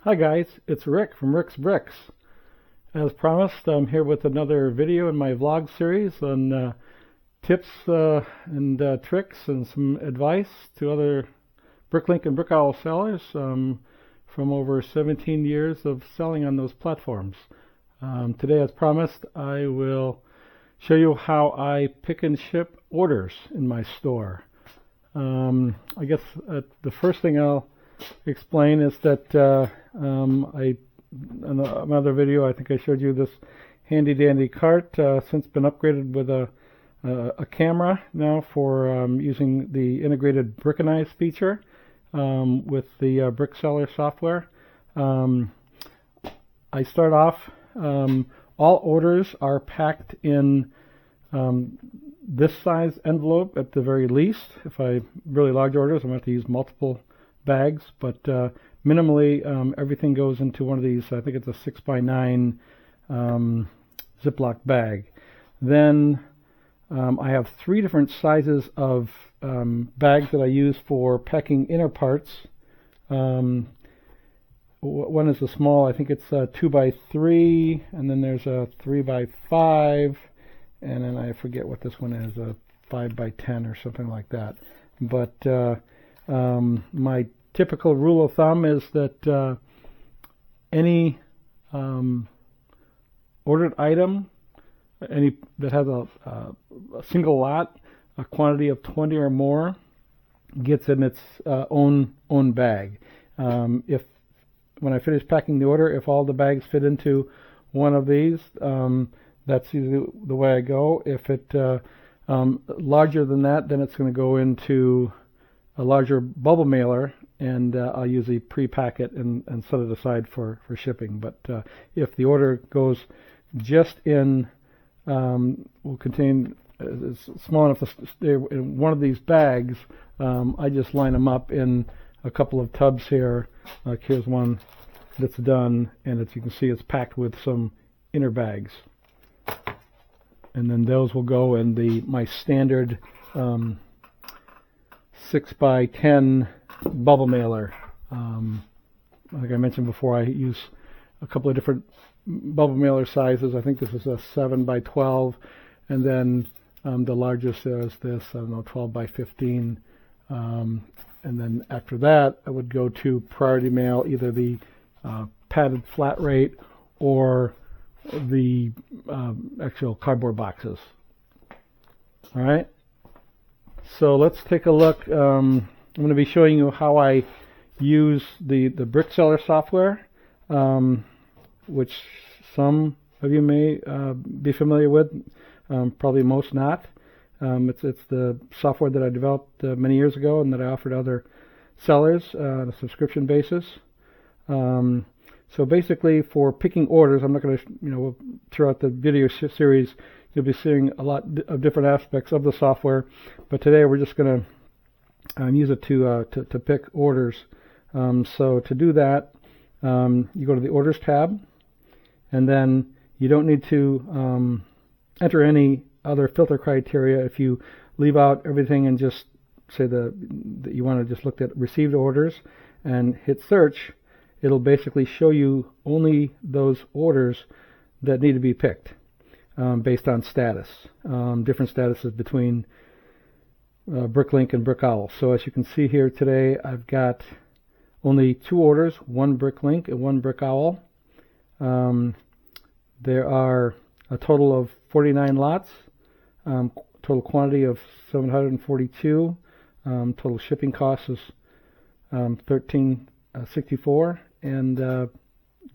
Hi guys, it's Rick from Rick's Bricks. As promised, I'm here with another video in my vlog series on tips and tricks and some advice to other BrickLink and Brick Owl sellers from over 17 years of selling on those platforms. Today, as promised, I will show you how I pick and ship orders in my store. I guess the first thing I'll explain is that in another video I think I showed you this handy dandy cart, since been upgraded with a camera now for using the integrated Brickanize feature with the BrickSeller software. I start off, all orders are packed in this size envelope at the very least. If I really large orders, I'm going to have to use multiple bags, but minimally everything goes into one of these. I think it's a 6x9 Ziploc bag. Then I have three different sizes of bags that I use for packing inner parts. One is a small, I think it's a 2x3, and then there's a 3x5, and then I forget what this one is, a 5x10 or something like that. But my typical rule of thumb is that any ordered item, any that has a single lot, a quantity of 20 or more, gets in its own bag. If when I finish packing the order, if all the bags fit into one of these, that's usually the way I go. If it larger than that, then it's going to go into a larger bubble mailer, and I'll usually pre-pack it and set it aside for shipping. But if the order goes just in, will contain, it's small enough to stay in one of these bags, I just line them up in a couple of tubs here. Like here's one that's done, and as you can see, it's packed with some inner bags. And then those will go in my standard 6x10 bubble mailer. Like I mentioned before, I use a couple of different bubble mailer sizes. I think this is a 7x12, and then the largest is this, I don't know, 12x15. And then after that, I would go to priority mail, either the padded flat rate or the actual cardboard boxes. All right. So let's take a look. I'm going to be showing you how I use the BrickSeller software, which some of you may be familiar with, probably most not. It's the software that I developed many years ago and that I offered other sellers on a subscription basis. So basically, for picking orders, I'm not going to, throughout the video series, you'll be seeing a lot of different aspects of the software, but today we're just going to use it to pick orders. So to do that, you go to the Orders tab, and then you don't need to enter any other filter criteria. If you leave out everything and just say that you want to just look at received orders and hit search, it'll basically show you only those orders that need to be picked based on status, different statuses between BrickLink and Brick Owl. So as you can see here today, I've got only two orders, one BrickLink and one Brick Owl. There are a total of 49 lots, total quantity of 742, total shipping cost is $13.64, and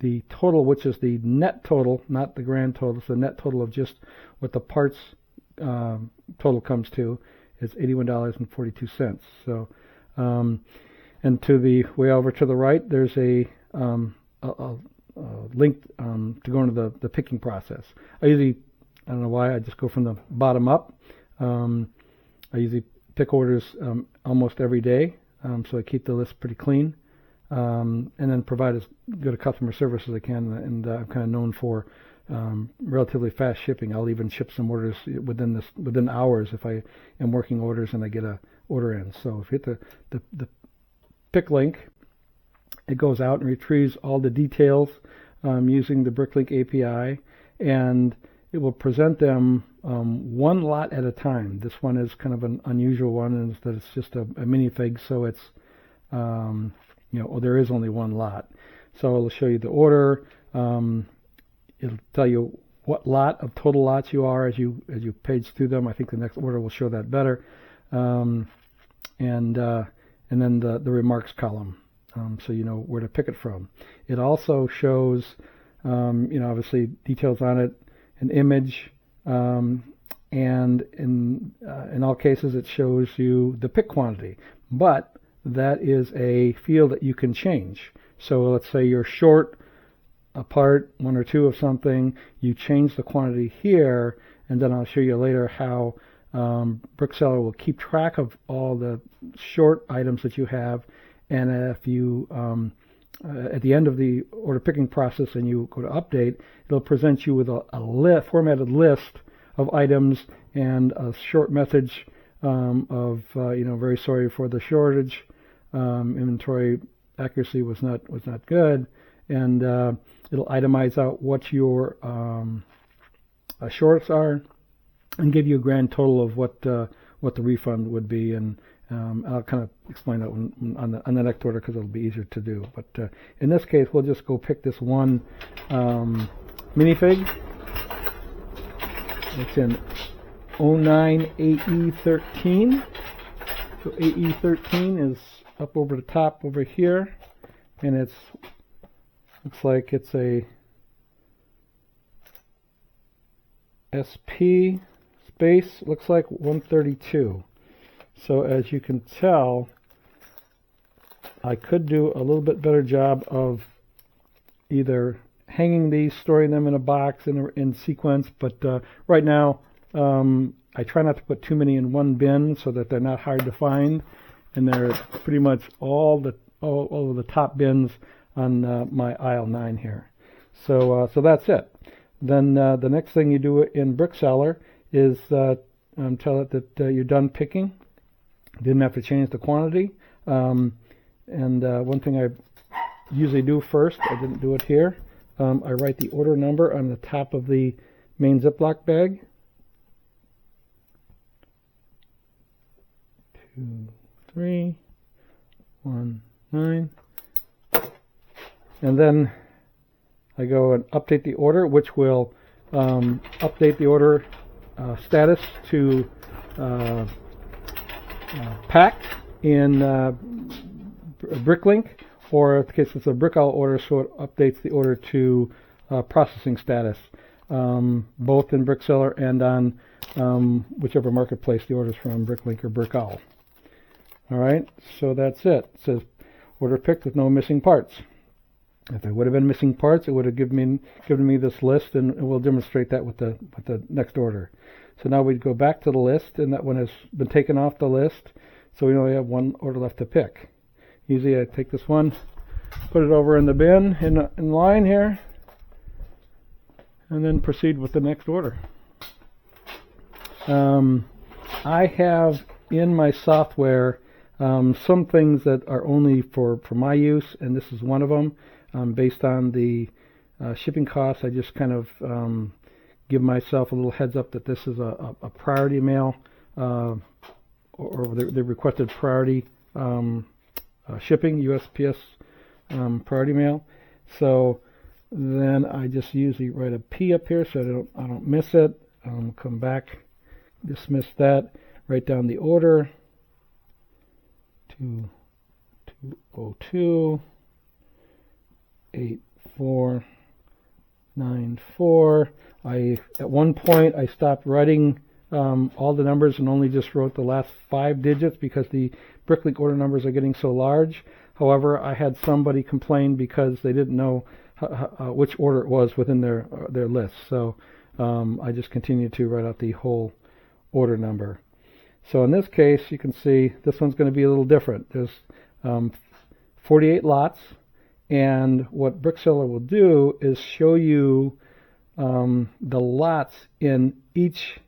the total, which is the net total, not the grand total, it's the net total of just what the parts total comes to, is $81.42. So, and to the way over to the right, there's a link to go into the picking process. I don't know why, I just go from the bottom up. I usually pick orders almost every day, so I keep the list pretty clean. And then provide as good a customer service as I can, and I'm kind of known for relatively fast shipping. I'll even ship some orders within hours if I am working orders and I get a order in. So if you hit the pick link, it goes out and retrieves all the details using the BrickLink API, and it will present them one lot at a time. This one is kind of an unusual one, in that it's just a minifig, so it's there is only one lot. So it'll show you the order. It'll tell you what lot of total lots you are as you page through them. I think the next order will show that better. And then the remarks column, so you know where to pick it from. It also shows, obviously details on it, an image, and in all cases it shows you the pick quantity. But that is a field that you can change. So let's say you're short a part, one or two of something, you change the quantity here, and then I'll show you later how Brickseller will keep track of all the short items that you have, and if you at the end of the order picking process and you go to update, it'll present you with a formatted list of items and a short message of very sorry for the shortage, inventory accuracy was not good, and it'll itemize out what your shorts are and give you a grand total of what the refund would be, and I'll kind of explain that on the next order because it'll be easier to do. But in this case, we'll just go pick this one minifig. It's in 09 AE13. So AE13 is up over the top over here, and looks like it's a SP space, looks like 132. So as you can tell, I could do a little bit better job of either hanging these, storing them in a box in sequence, but right now I try not to put too many in one bin so that they're not hard to find, and they're pretty much all of the top bins on my aisle 9 here. So that's it. Then the next thing you do in Brickseller is tell it that you're done picking. Didn't have to change the quantity. And one thing I usually do first, I didn't do it here, I write the order number on the top of the main Ziploc bag. 2319. And then I go and update the order, which will update the order status to packed in BrickLink, or in case it's a Brick Owl order, so it updates the order to processing status, both in Brickseller and on whichever marketplace the order is from, BrickLink or Brick Owl. All right, so that's it. It says order picked with no missing parts. If there would have been missing parts, it would have given me this list, and we'll demonstrate that with the next order. So now we go back to the list, and that one has been taken off the list, so we only have one order left to pick. Usually I take this one, put it over in the bin in line here, and then proceed with the next order. I have in my software some things that are only for my use, and this is one of them. Based on the shipping costs, I just kind of give myself a little heads up that this is a priority mail, or the requested priority shipping, USPS priority mail. So then I just usually write a P up here so I don't miss it. Come back, dismiss that, write down the order, 2202 8494. At one point I stopped writing all the numbers and only just wrote the last 5 digits because the BrickLink order numbers are getting so large. However, I had somebody complain because they didn't know which order it was within their list. So I just continued to write out the whole order number. So in this case, you can see this one's going to be a little different. There's 48 lots. And what Brickseller will do is show you the lots in each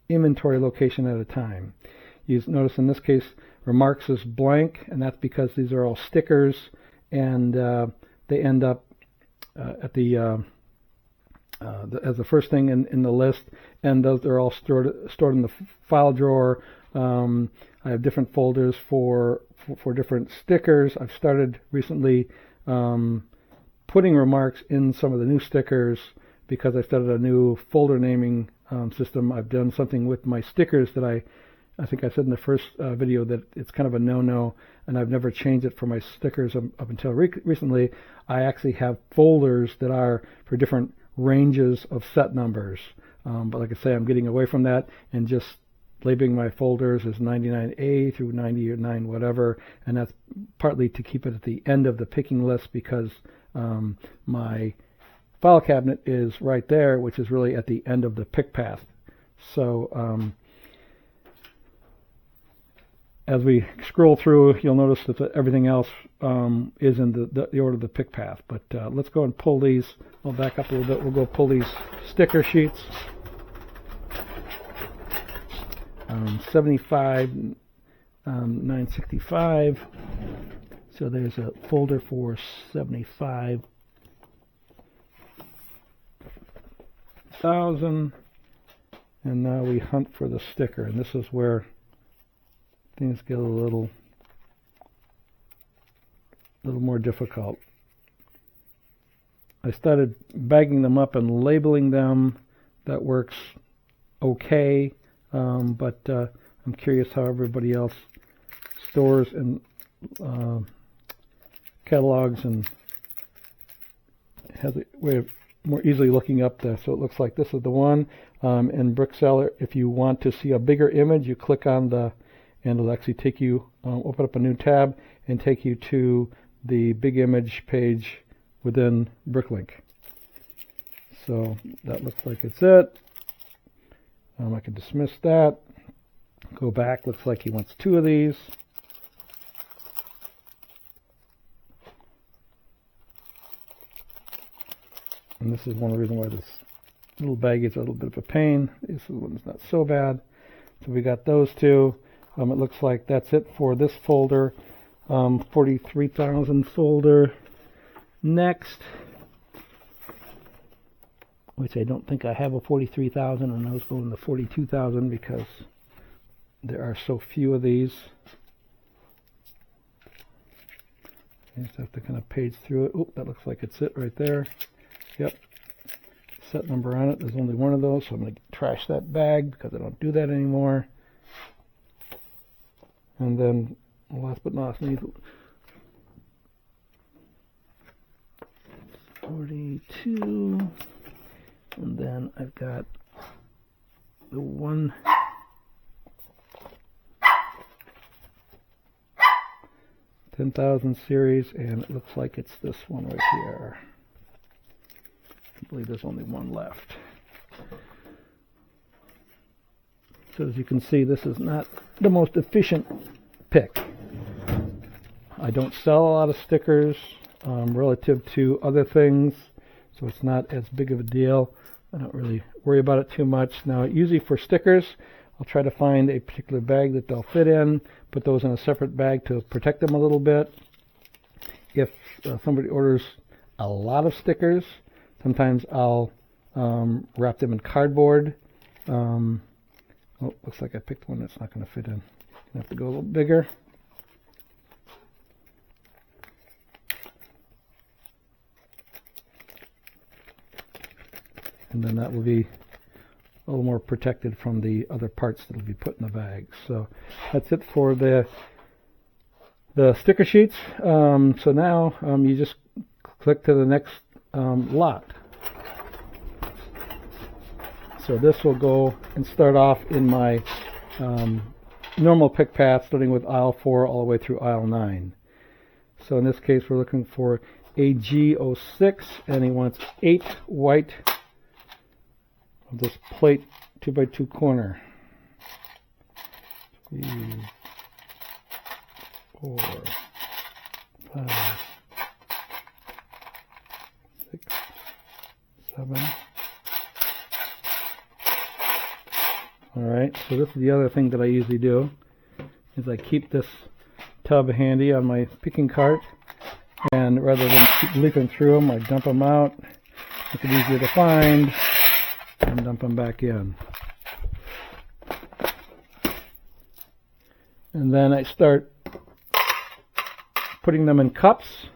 inventory location at a time. You notice in this case, remarks is blank, and that's because these are all stickers, and they end up at the as the first thing in the list, and those are all stored in the file drawer. I have different folders for different stickers. I've started recently putting remarks in some of the new stickers because I started a new folder naming system. I've done something with my stickers that I think I said in the first video that it's kind of a no-no, and I've never changed it for my stickers up until recently. I actually have folders that are for different ranges of set numbers. But like I say, I'm getting away from that and just labeling my folders as 99A through 99 whatever, and that's partly to keep it at the end of the picking list because my file cabinet is right there, which is really at the end of the pick path. So as we scroll through, you'll notice that everything else is in the order of the pick path. But let's go and pull these. I'll back up a little bit. We'll go pull these sticker sheets. 75, 965. So there's a folder for 75,000. And now we hunt for the sticker. And this is where things get a little more difficult. I started bagging them up and labeling them. That works okay, but I'm curious how everybody else stores and catalogs and has a way of more easily looking up this. So it looks like this is the one. In BrickSeller, if you want to see a bigger image, you click on the, and it'll actually take you, open up a new tab and take you to the big image page within BrickLink. So that looks like it's it. I can dismiss that. Go back. Looks like he wants 2 of these. And this is one of the reasons why this little baggie is a little bit of a pain. This one's not so bad. So we got those 2. It looks like that's it for this folder. 43,000 folder. Next, which I don't think I have a 43,000, and those go in the 42,000 because there are so few of these. I just have to kind of page through it. Oh, that looks like it's it right there. Yep. Set number on it. There's only one of those, so I'm going to trash that bag because I don't do that anymore. And then, last but not least, 42, and then I've got the one 10,000 series, and it looks like it's this one right here. I believe there's only one left. So as you can see, this is not the most efficient pick. I don't sell a lot of stickers relative to other things, so it's not as big of a deal. I don't really worry about it too much. Now, usually for stickers, I'll try to find a particular bag that they'll fit in, put those in a separate bag to protect them a little bit. If somebody orders a lot of stickers, sometimes I'll wrap them in cardboard. Oh, looks like I picked one that's not going to fit in. I have to go a little bigger. And then that will be a little more protected from the other parts that will be put in the bag. So that's it for the sticker sheets. So now you just click to the next lot. So this will go and start off in my normal pick path, starting with aisle 4 all the way through aisle 9. So in this case, we're looking for AG06, and he wants 8 white of this plate 2x2 corner. 3, 4, 5, 6, 7. Alright, so this is the other thing that I usually do, is I keep this tub handy on my picking cart, And rather than keep leaping through them, I dump them out, make it easier to find, and dump them back in. And then I start putting them in cups,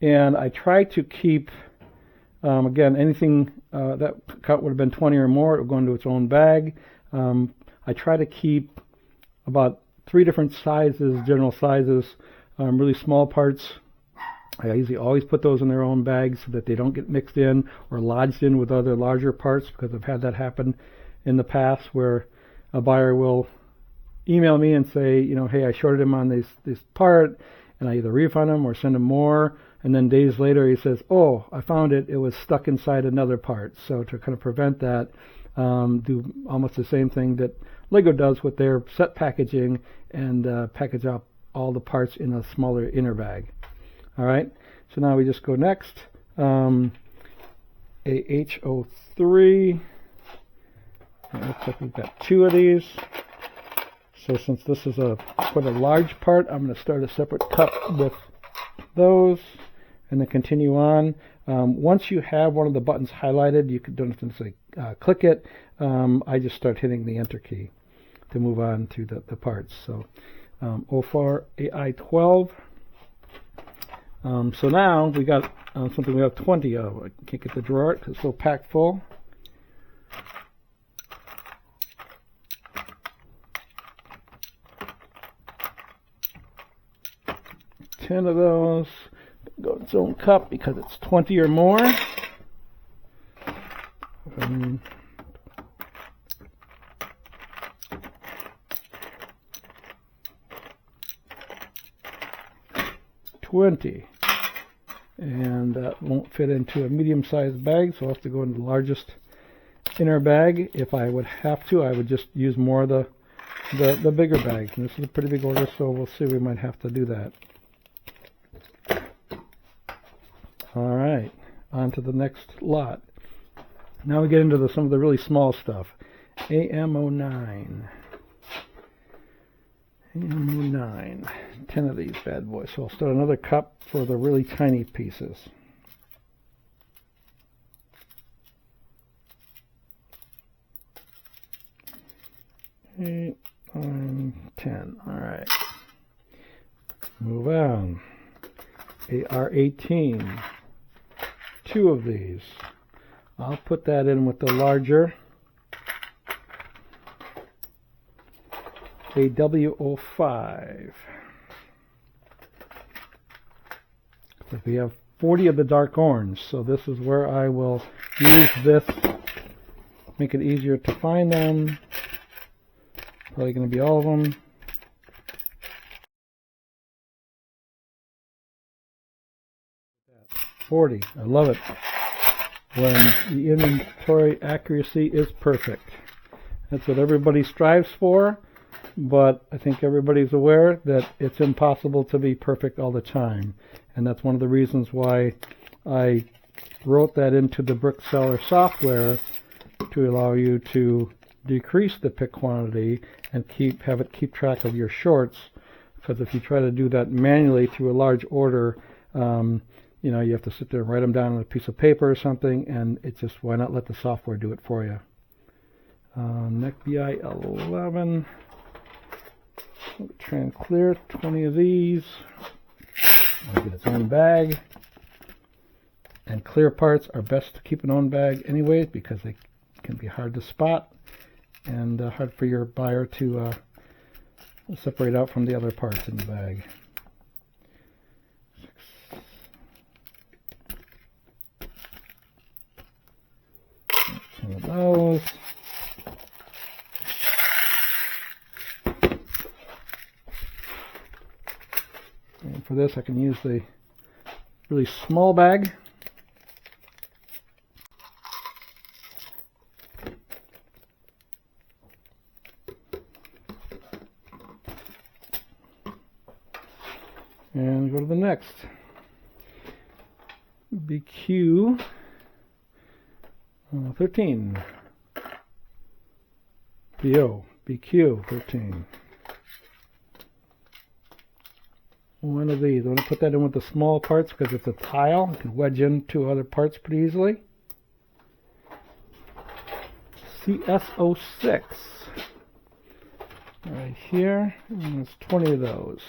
and I try to keep, again, anything that cup would have been 20 or more, it would go into its own bag. I try to keep about 3 different sizes, general sizes, really small parts. I usually always put those in their own bags so that they don't get mixed in or lodged in with other larger parts, because I've had that happen in the past where a buyer will email me and say, you know, hey, I shorted him on this part, and I either refund him or send him more, and then days later he says, oh, I found it, it was stuck inside another part. So to kind of prevent that, do almost the same thing that Lego does with their set packaging, and package up all the parts in a smaller inner bag. All right, so now we just go next. AH03. It looks like we've got 2 of these. So since this is quite a large part, I'm going to start a separate cup with those, and then continue on. Once you have one of the buttons highlighted, you don't have to necessarily click it. I just start hitting the Enter key to move on to the parts. So 04 AI12. So now we got something we have 20 of. I can't get the drawer because it's so packed full. 10 of those. Go to its own cup because it's 20 or more. 20. And that won't fit into a medium-sized bag, so I'll have to go into the largest inner bag. If I would have to, I would just use more of the bigger bag. And this is a pretty big order, so we'll see. We might have to do that. All right, on to the next lot. Now we get into some of the really small stuff. AM09. AM09. 10 of these bad boys. So I'll start another cup for the really tiny pieces. 8, 9, 10. All right. Move on. AR18. 2 of these. I'll put that in with the larger. AW05. We have 40 of the dark orange, so this is where I will use this, make it easier to find them. Probably going to be all of them. $40. I love it when the inventory accuracy is perfect. That's what everybody strives for, but I think everybody's aware that it's impossible to be perfect all the time. And that's one of the reasons why I wrote that into the BrickSeller software, to allow you to decrease the pick quantity and have it keep track of your shorts. Because if you try to do that manually through a large order, you know, you have to sit there and write them down on a piece of paper or something, and it's just, why not let the software do it for you? Neck BI 11. Try and clear 20 of these. I'll get its own bag. And clear parts are best to keep in own bag anyway, because they can be hard to spot and hard for your buyer to separate out from the other parts in the bag. 10 of those. And for this, I can use the really small bag. And go to the next. BQ 13. BO BQ 13. one of these. I want to put that in with the small parts because it's a tile. You can wedge into other parts pretty easily. CS06. Right here. And there's 20 of those.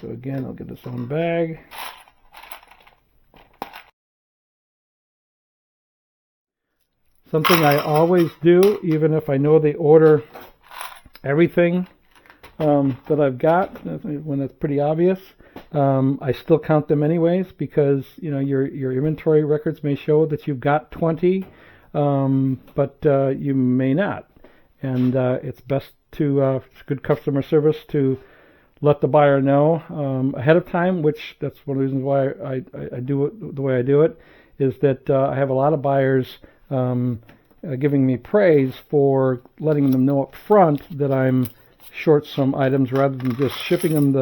So again, I'll get its own bag. Something I always do, even if I know they order everything that I've got, when it's pretty obvious, I still count them anyways, because your inventory records may show that you've got 20, but you may not, and it's best to good customer service to let the buyer know ahead of time, which that's one of the reasons why I do it the way I do it, is that I have a lot of buyers giving me praise for letting them know up front that I'm short some items rather than just shipping them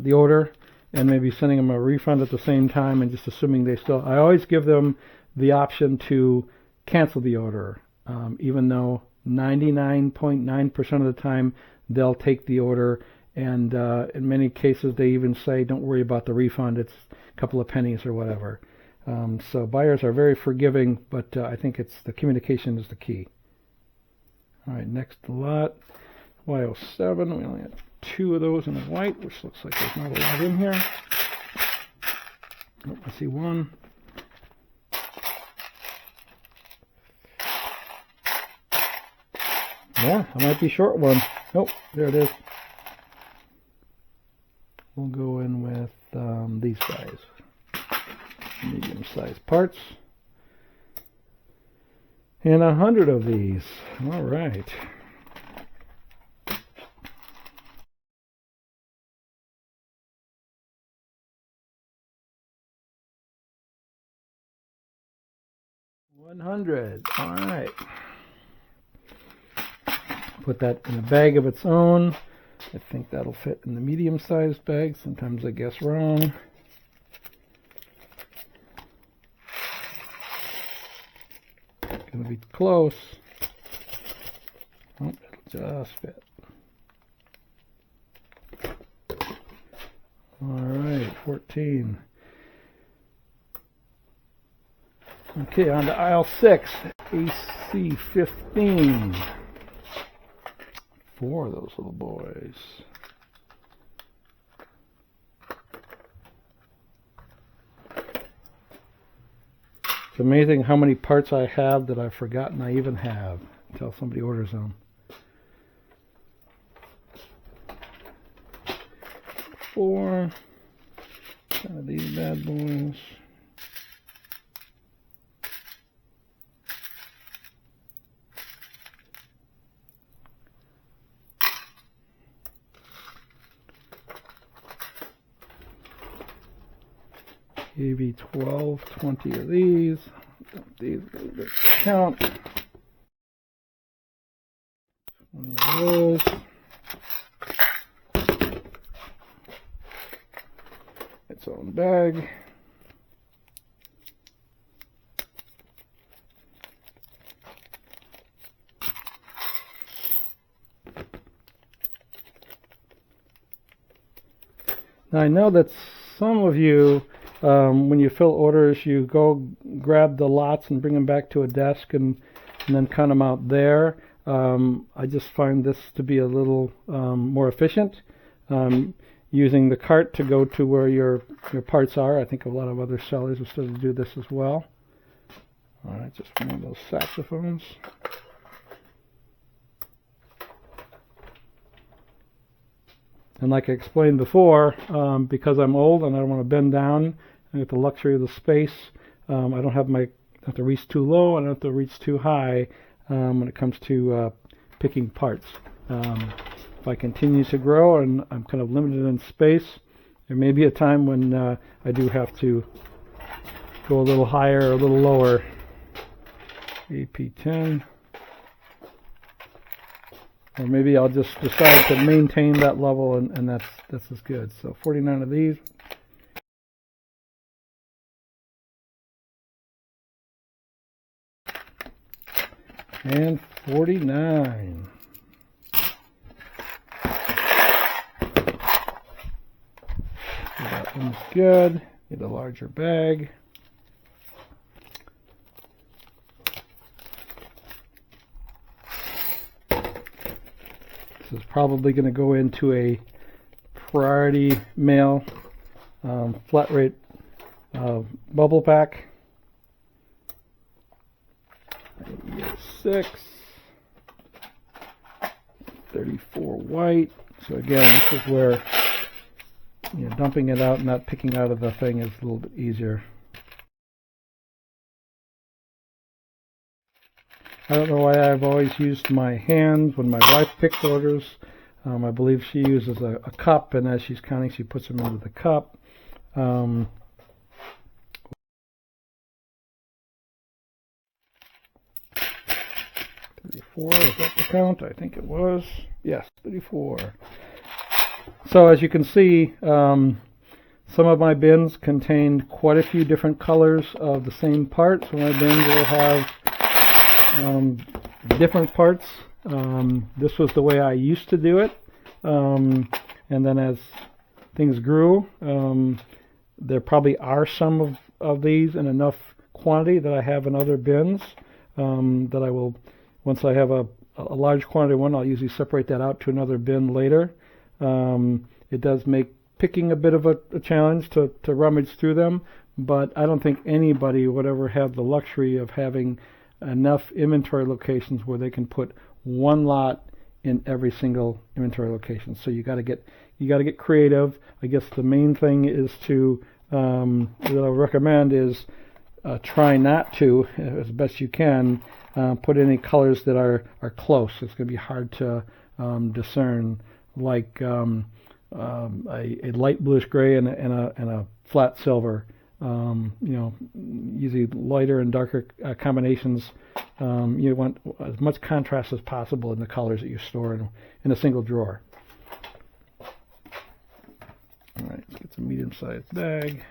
the order and maybe sending them a refund at the same time and just assuming they still. I always give them the option to cancel the order, even though 99.9% of the time they'll take the order, and in many cases they even say, don't worry about the refund, it's a couple of pennies or whatever. So buyers are very forgiving, but I think it's the communication is the key. All right, next lot, Y07. We only have 2 of those in white, which looks like there's not a lot in here. Oh, I see one. Yeah, I might be short one. Nope, there it is. We'll go in with these guys. Medium-sized parts. And 100 of these. All right. $100. All right. Put that in a bag of its own. I think that'll fit in the medium-sized bag. Sometimes I guess wrong. Gonna be close. Oh, it'll just fit. All right, 14. Okay, on to aisle 6, AC 15. 4 of those little boys. It's amazing how many parts I have that I've forgotten I even have until somebody orders them. 4 of these bad boys. Maybe 12, 20 of these. These count. 20 of those. Its own bag. Now I know that some of you, when you fill orders, you go grab the lots and bring them back to a desk and then count them out there. I just find this to be a little more efficient. Using the cart to go to where your parts are. I think a lot of other sellers will still do this as well. All right, just one of those saxophones. And like I explained before, because I'm old and I don't want to bend down, I get the luxury of the space. I don't have to reach too low, and I don't have to reach too high when it comes to picking parts. If I continue to grow and I'm kind of limited in space, there may be a time when I do have to go a little higher or a little lower. AP10. Or maybe I'll just decide to maintain that level, and that's as good. So 49 of these. And 49. one's good. Get a larger bag. This is probably going to go into a priority mail flat rate bubble pack. 6, 34 white. So again, this is where dumping it out and not picking out of the thing is a little bit easier. I don't know why I've always used my hands when my wife picks orders. I believe she uses a cup, and as she's counting, she puts them into the cup. 34, is that the count? I think it was. Yes, 34. So as you can see, some of my bins contained quite a few different colors of the same part. So my bins will have different parts. This was the way I used to do it, and then as things grew, there probably are some of these in enough quantity that I have in other bins that I will, once I have a large quantity one, I'll usually separate that out to another bin later. It does make picking a bit of a challenge to rummage through them, but I don't think anybody would ever have the luxury of having enough inventory locations where they can put one lot in every single inventory location. So you got to get creative. I guess the main thing is to that I would recommend is try not to, as best you can, put any colors that are close. It's going to be hard to discern, like a light bluish gray and a flat silver. Usually lighter and darker combinations. You want as much contrast as possible in the colors that you store in a single drawer. All right, let's get some medium-sized bag.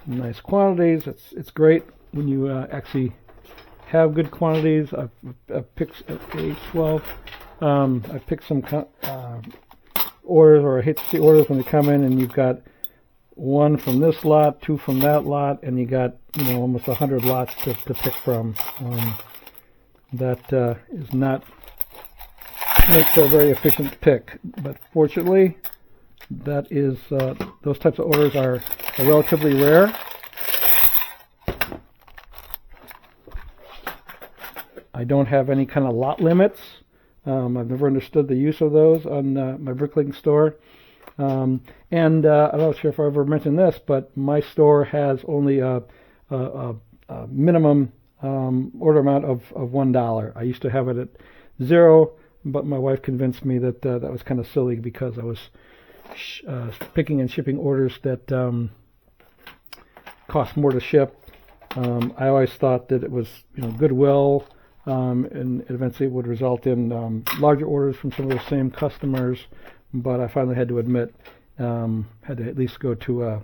Nice quantities. It's great when you actually have good quantities. I've picked A12. I picked some orders, or I hate to see orders when they come in, and you've got one from this lot, two from that lot, and you got almost 100 lots to pick from. That is not makes a very efficient pick, but fortunately, that is those types of orders are relatively rare. I don't have any kind of lot limits. I've never understood the use of those on my BrickLink store. And I'm not sure if I ever mentioned this, but my store has only a minimum order amount of $1. I used to have it at 0, but my wife convinced me that that was kind of silly because I was picking and shipping orders that cost more to ship. I always thought that it was goodwill. And eventually it would result in larger orders from some of the same customers, but I finally had to admit, had to at least go to a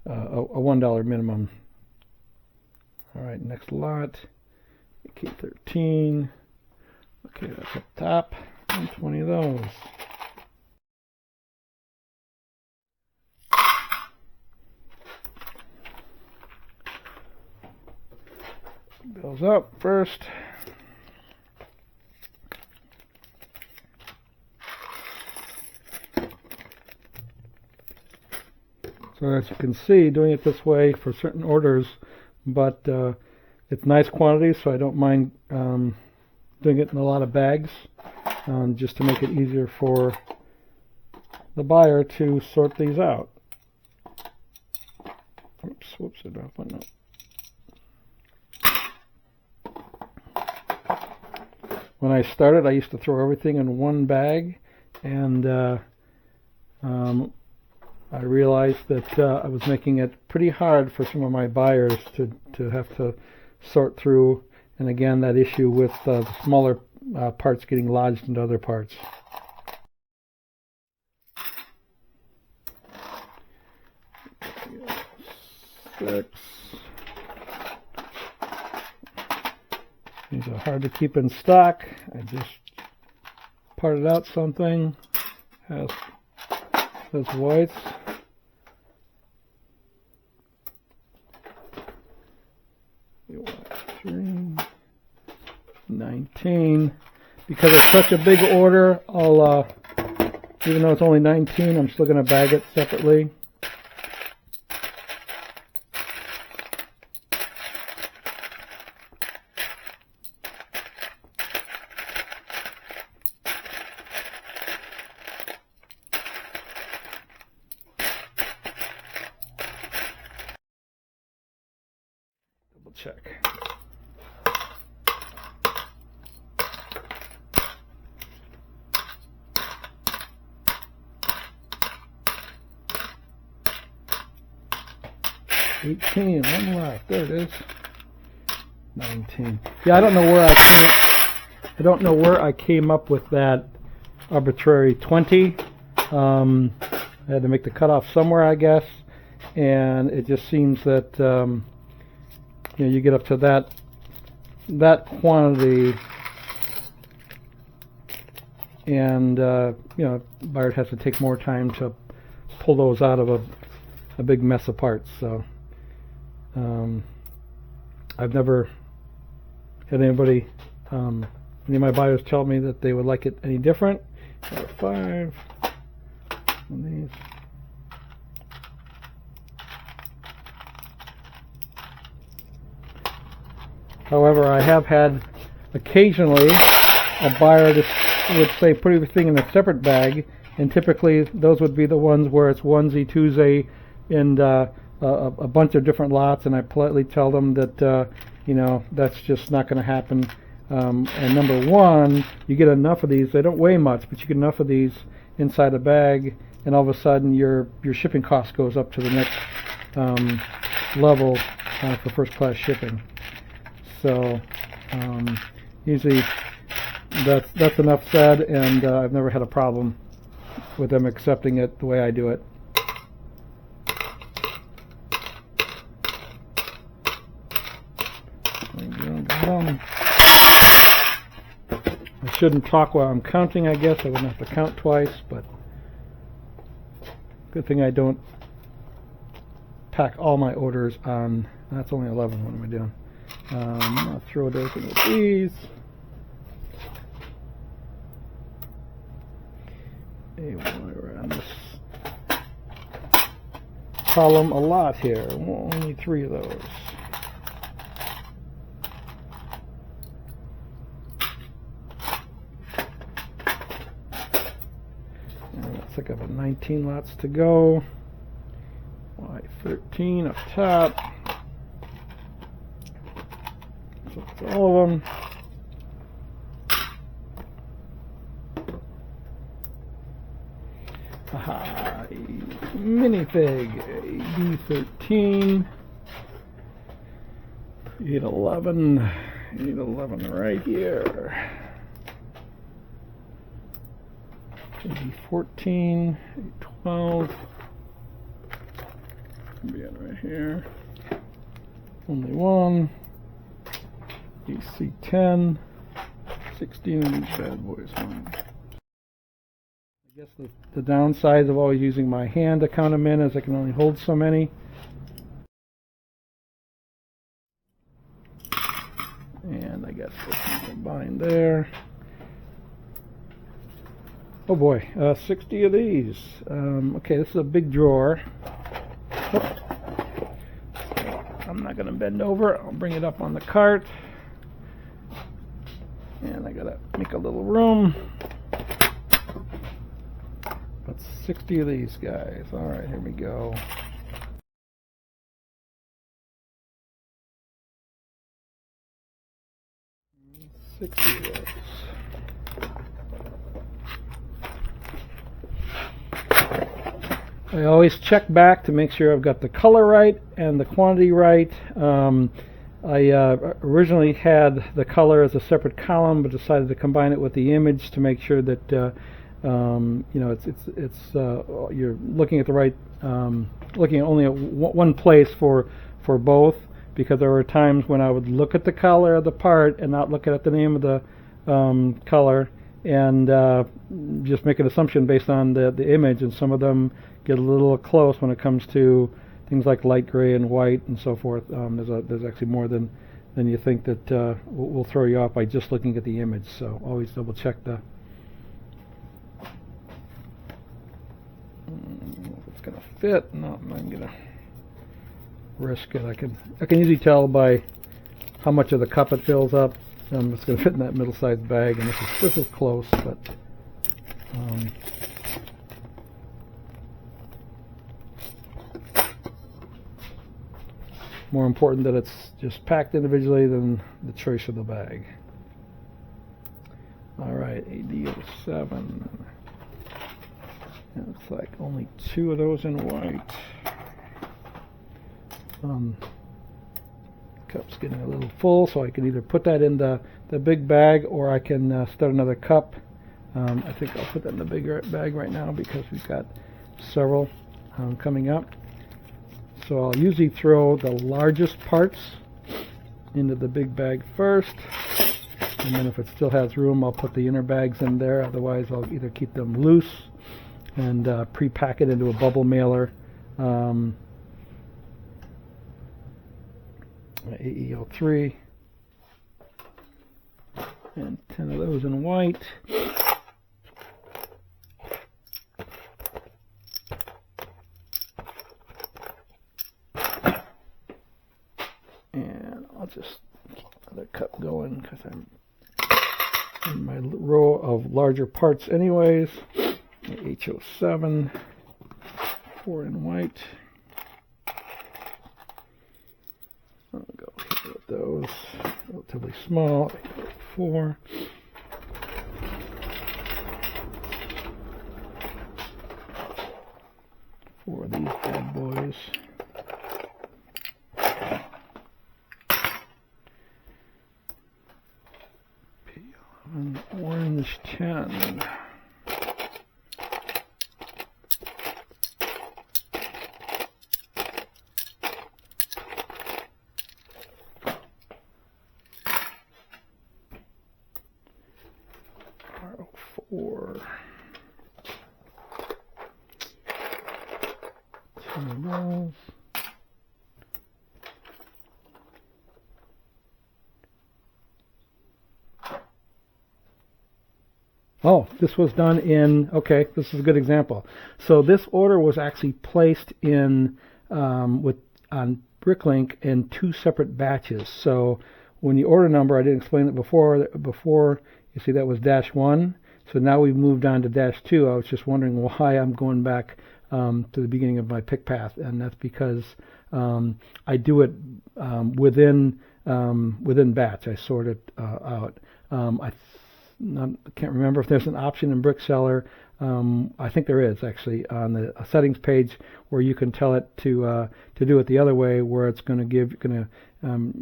$1 minimum. All right, next lot, K13. Okay, that's up top, and 20 of those. Those up first. So as you can see, doing it this way for certain orders, but it's nice quantities, so I don't mind doing it in a lot of bags, just to make it easier for the buyer to sort these out. Oops, whoops, I dropped one note. When I started, I used to throw everything in one bag, and I realized that I was making it pretty hard for some of my buyers to have to sort through, and again, that issue with the smaller parts getting lodged into other parts. Six. These are hard to keep in stock. I just parted out something. Has whites. Three, 19. Because it's such a big order, I'll even though it's only 19, I'm still going to bag it separately. Double check. $18, one left. There it is. 19. Yeah, I don't know where I came up with that arbitrary 20. I had to make the cutoff somewhere, I guess, and it just seems that you know, you get up to that quantity, and you know, buyer has to take more time to pull those out of a big mess of parts. So I've never had anybody, any of my buyers tell me that they would like it any different. 5 on these. However, I have had occasionally a buyer that would say put everything in a separate bag, and typically those would be the ones where it's onesie, twosie, and a bunch of different lots, and I politely tell them that you know, that's just not going to happen. And number one, you get enough of these, they don't weigh much, but you get enough of these inside a bag, and all of a sudden your shipping cost goes up to the next level for first class shipping. So usually that's enough said, and I've never had a problem with them accepting it the way I do it. I shouldn't talk while I'm counting, I guess. I wouldn't have to count twice, but good thing I don't pack all my orders on. That's only 11. What am I doing? I'll throw those in with these. We're on this column a lot here. Only 3 of those. Looks like I have 19 lots to go. Y13 up top. So that's all of them. Aha, minifig B13. 811. 811 right here. B14, 812. Be it right here. Only one. DC10. 16 of these bad boys. I guess the downsides of always using my hand to count them in is I can only hold so many. And I guess this can combine there. Oh boy, 60 of these. Okay, this is a big drawer. Oh. I'm not going to bend over. I'll bring it up on the cart. And I got to make a little room. That's 60 of these guys. All right, here we go. $60 of those. I always check back to make sure I've got the color right and the quantity right. I originally had the color as a separate column, but decided to combine it with the image to make sure that you know, you're looking at the right, looking only at one place for both, because there were times when I would look at the color of the part and not look at the name of the color, and just make an assumption based on the image, and some of them get a little close when it comes to things like light gray and white and so forth. There's actually more than you think that will throw you off by just looking at the image. So always double check the. If it's gonna fit. No, I'm gonna risk it. I can usually tell by how much of the cup it fills up. It's going to fit in that middle-sized bag, and this is close, but more important that it's just packed individually than the choice of the bag. All right, AD07. It looks like only 2 of those in white. Cup's getting a little full, so I can either put that in the big bag, or I can start another cup. I think I'll put that in the bigger bag right now because we've got several coming up. So I'll usually throw the largest parts into the big bag first, and then if it still has room, I'll put the inner bags in there. Otherwise, I'll either keep them loose and pre-pack it into a bubble mailer. AE03, and 10 of those in white. And I'll just keep another cup going because I'm in my row of larger parts anyways. H07, 4 in white. I'll go here with those, relatively small, 4. Four of these bad boys. P11, orange 10. R04. 10 of those. Oh, this was done in, okay, this is a good example. So this order was actually placed in on BrickLink in 2 separate batches. So when you order number, I didn't explain it before, you see that was -1. So now we've moved on to -2. I was just wondering why I'm going back to the beginning of my pick path, and that's because I do it within batch. I sort it out. I can't remember if there's an option in BrickSeller. I think there is actually on the settings page where you can tell it to do it the other way, where it's going to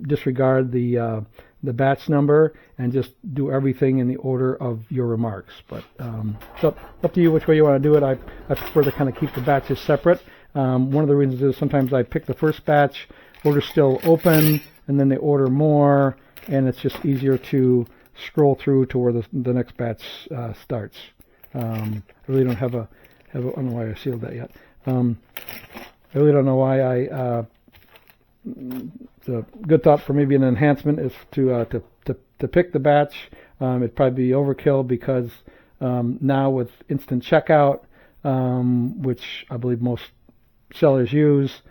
disregard the batch number and just do everything in the order of your remarks. But so up to you which way you want to do it. I prefer to kind of keep the batches separate. One of the reasons is sometimes I pick the first batch, order still open, and then they order more, and it's just easier to scroll through to where the next batch starts. I really don't have I don't know why I sealed that yet. I really don't know why the good thought for maybe an enhancement is to pick the batch. It'd probably be overkill because now with instant checkout, which I believe most sellers use,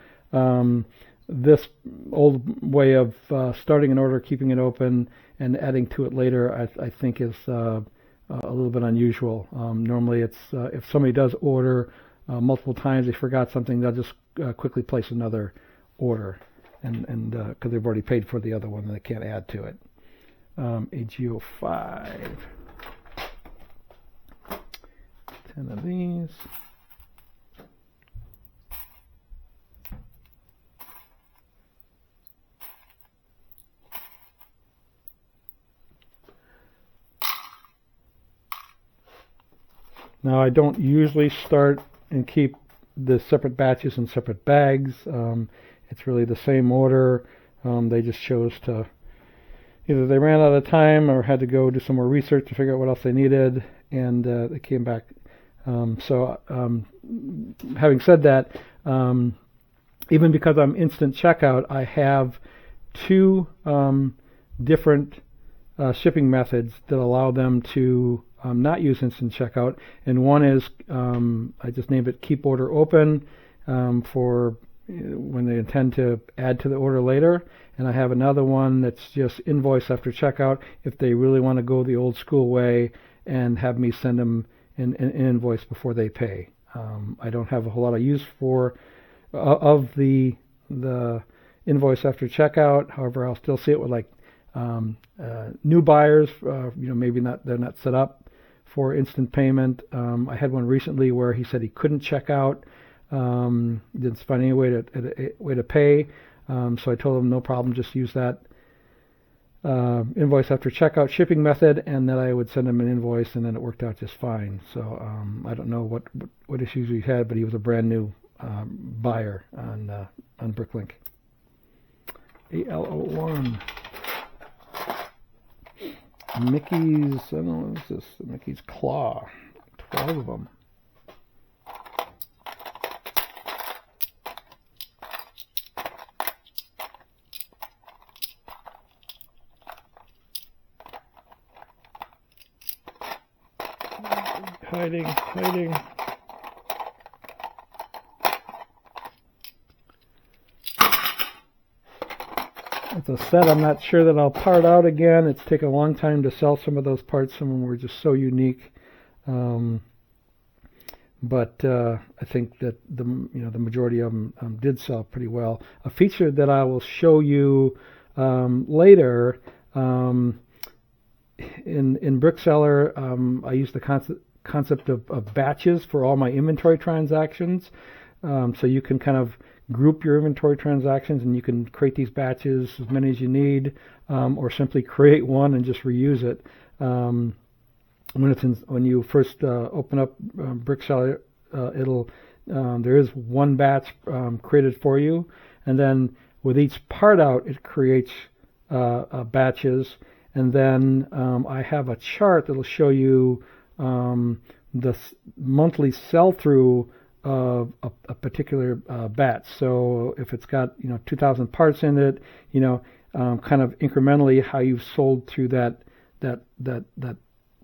this old way of starting an order, keeping it open, and adding to it later, I think is a little bit unusual. Normally, it's if somebody does order multiple times, they forgot something, they'll just quickly place another order, and because they've already paid for the other one, and they can't add to it. AG05, 10 of these. Now, I don't usually start and keep the separate batches in separate bags. It's really the same order. They just chose to, either they ran out of time or had to go do some more research to figure out what else they needed, and they came back. Having said that, even because I'm instant checkout, I have two different shipping methods that allow them to not use instant checkout. And one is, I just named it Keep Order Open for when they intend to add to the order later. And I have another one that's just invoice after checkout if they really want to go the old school way and have me send them an invoice before they pay. I don't have a whole lot of use for of the invoice after checkout. However, I'll still see it with like new buyers. Maybe they're not set up for instant payment. I had one recently where he said he couldn't check out. Didn't find any way to pay. So I told him no problem, just use that invoice after checkout shipping method, and then I would send him an invoice, and then it worked out just fine. So I don't know what issues he had, but he was a brand new buyer on BrickLink. AL01. Mickey's, I don't know, what's this? Mickey's Claw. 12 of them. Hiding. It's a set I'm not sure that I'll part out again. It's taken a long time to sell some of those parts. Some of them were just so unique. But I think that the majority of them did sell pretty well. A feature that I will show you later in BrickSeller, I use the concept of batches for all my inventory transactions. So you can kind of group your inventory transactions, and you can create these batches, as many as you need, or simply create one and just reuse it. When you first open up BrickSeller, there is one batch created for you, and then with each part out, it creates batches. And then I have a chart that will show you the monthly sell-through of a particular batch. So if it's got 2,000 parts in it, kind of incrementally how you've sold through that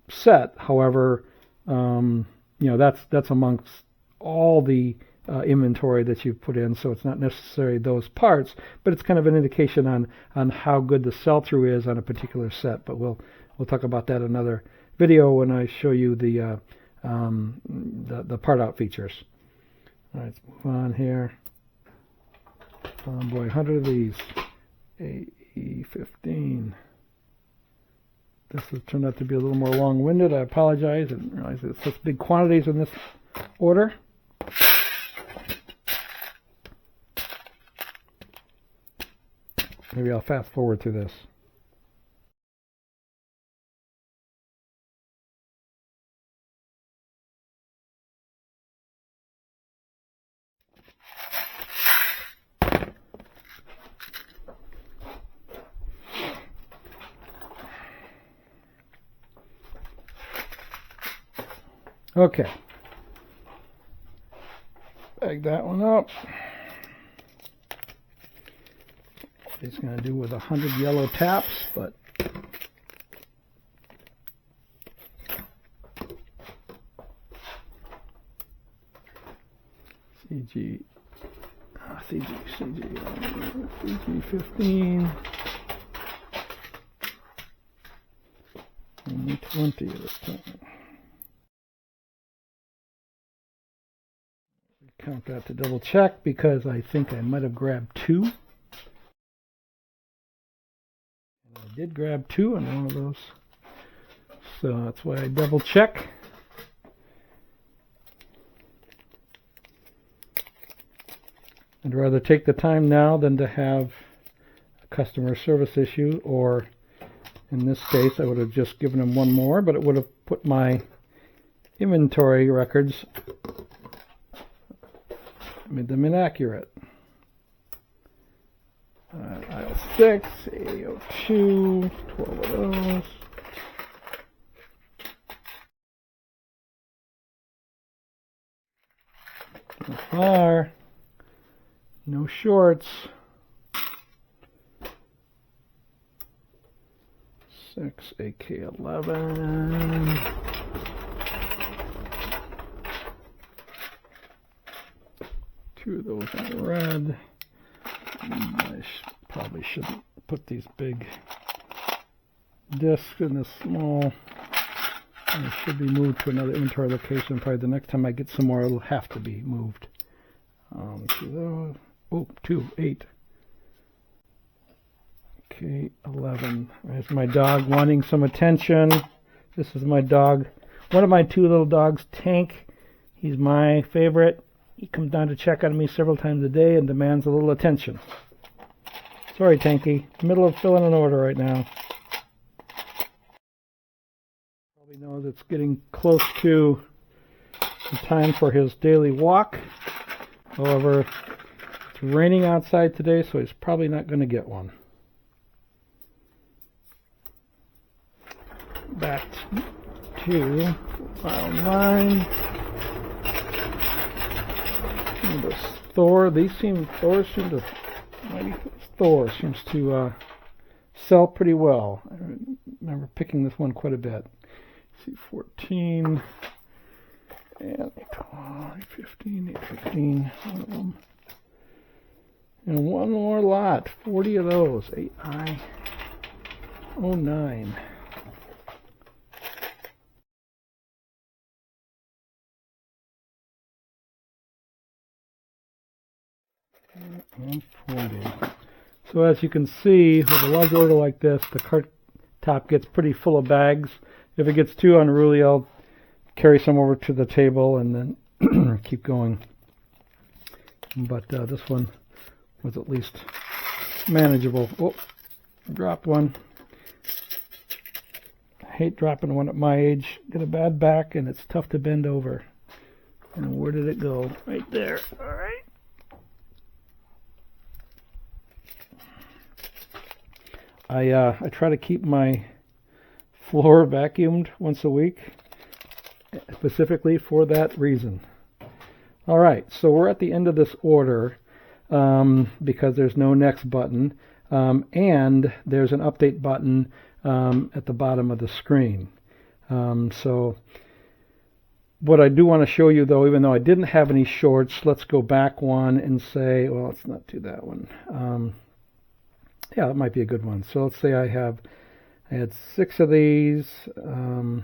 set. However, that's amongst all the inventory that you've put in. So it's not necessarily those parts, but it's kind of an indication on how good the sell-through is on a particular set. But we'll talk about that in another video when I show you the part out features. All right, let's move on here. Oh boy, 100 of these. AE15. This has turned out to be a little more long-winded. I apologize. I didn't realize there's such big quantities in this order. Maybe I'll fast forward through this. Okay, bag that one up. It's going to do with 100 yellow taps, but CG15, only 20 at a time. Count that to double check because I think I might have grabbed two. And I did grab two on one of those. So that's why I double check. I'd rather take the time now than to have a customer service issue, or in this case I would have just given them one more, but it would have put my inventory records, made them inaccurate. Aisle 6, AO2, 12 of those. So far, no shorts. 6, AK11. Two of those in red. I probably shouldn't put these big discs in this small. They should be moved to another inventory location. Probably the next time I get some more, it'll have to be moved. Two of those. Oh, 2, 8. Okay, 11. There's my dog wanting some attention. This is my dog. One of my two little dogs, Tank. He's my favorite. He comes down to check on me several times a day and demands a little attention. Sorry, Tanky. Middle of filling an order right now. Probably knows it's getting close to the time for his daily walk. However, it's raining outside today, so he's probably not going to get one. Back to file 9. The Thor, Thor seems to sell pretty well. I remember picking this one quite a bit. See, 14 and 15, 15, one of them. And one more lot, 40 of those, 8I09. And 40. So as you can see, with a large order like this, the cart top gets pretty full of bags. If it gets too unruly, I'll carry some over to the table and then keep going. But this one was at least manageable. Oh, dropped one. I hate dropping one at my age. Get a bad back and it's tough to bend over. And where did it go? Right there. All right. I try to keep my floor vacuumed once a week, specifically for that reason. All right, so we're at the end of this order because there's no next button, and there's an update button at the bottom of the screen. So what I do want to show you, though, even though I didn't have any shorts, let's go back one and say, well, let's not do that one. Yeah, that might be a good one. So let's say I had 6 of these, and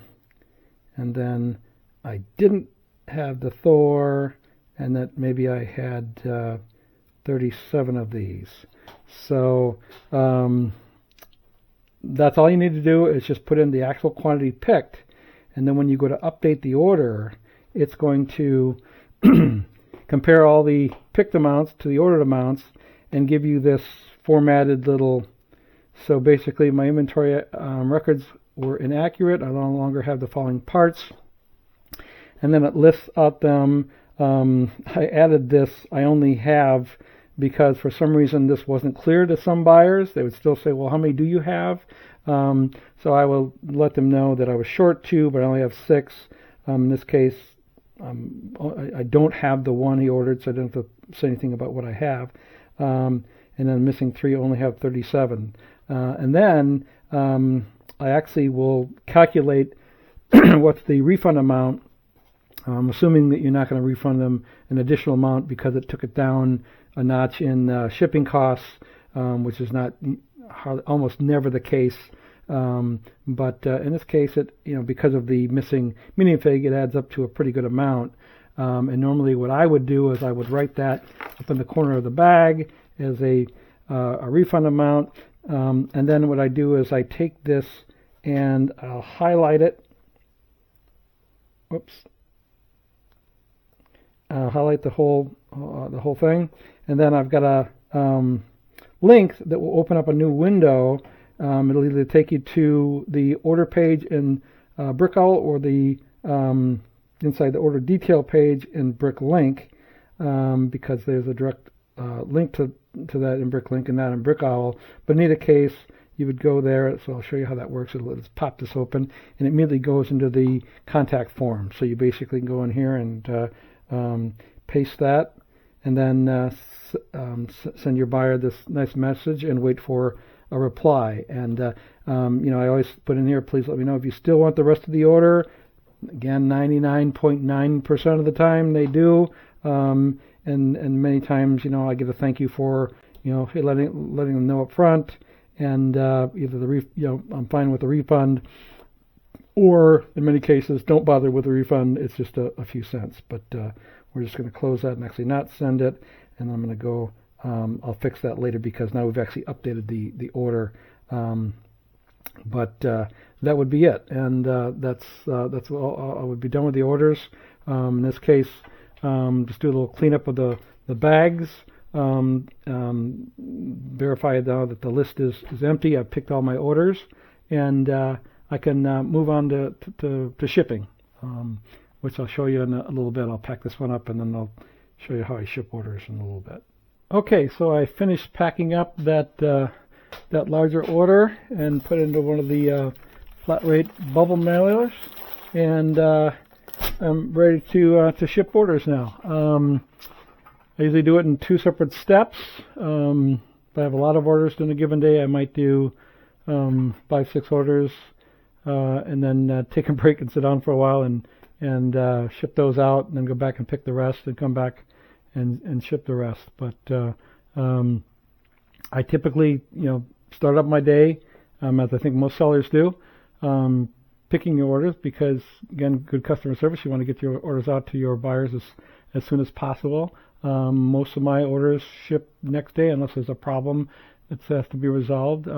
then I didn't have the Thor, and that maybe I had 37 of these. So that's all you need to do is just put in the actual quantity picked, and then when you go to update the order, it's going to compare all the picked amounts to the ordered amounts and give you this formatted little. So basically my inventory records were inaccurate. I no longer have the following parts, and then it lists out them. I added this I only have because for some reason this wasn't clear to some buyers. They would still say, well, how many do you have? So I will let them know that I was short 2, but I only have 6. In this case, I don't have the one he ordered, so I don't have to say anything about what I have. And then missing 3, only have 37. And then I actually will calculate what's the refund amount, assuming that you're not going to refund them an additional amount because it took it down a notch in shipping costs, which is not almost never the case. But in this case, it because of the missing minifig, it adds up to a pretty good amount. And normally what I would do is I would write that up in the corner of the bag as a refund amount, and then what I do is I take this and I'll highlight it. Whoops! I'll highlight the whole thing, and then I've got a link that will open up a new window. It'll either take you to the order page in Brick Owl or the inside the order detail page in BrickLink, because there's a direct link to that in BrickLink and that in Brick Owl. But in either case, you would go there. So I'll show you how that works. It'll just pop this open, and it immediately goes into the contact form. So you basically go in here and paste that, and then send your buyer this nice message and wait for a reply. And I always put in here, please let me know if you still want the rest of the order. Again, 99.9% of the time they do, and many times, I get a thank you for, hey, letting them know up front, and either I'm fine with the refund, or in many cases, don't bother with the refund. It's just a few cents. But we're just going to close that and actually not send it, and I'm going to go. I'll fix that later because now we've actually updated the order. But that would be it, and that's all. I would be done with the orders. In this case, just do a little cleanup of the bags. Verify now that the list is empty. I've picked all my orders, and I can move on to shipping, which I'll show you in a little bit. I'll pack this one up, and then I'll show you how I ship orders in a little bit. Okay, so I finished packing up that larger order and put it into one of the flat rate bubble mailers, and I'm ready to ship orders now. I usually do it in 2 separate steps. If I have a lot of orders in a given day, I might do 5, 6 orders, and then take a break and sit down for a while and ship those out, and then go back and pick the rest and come back and ship the rest. But I typically, start up my day, as I think most sellers do, picking your orders because, again, good customer service. You want to get your orders out to your buyers as soon as possible. Most of my orders ship next day unless there's a problem that has to be resolved.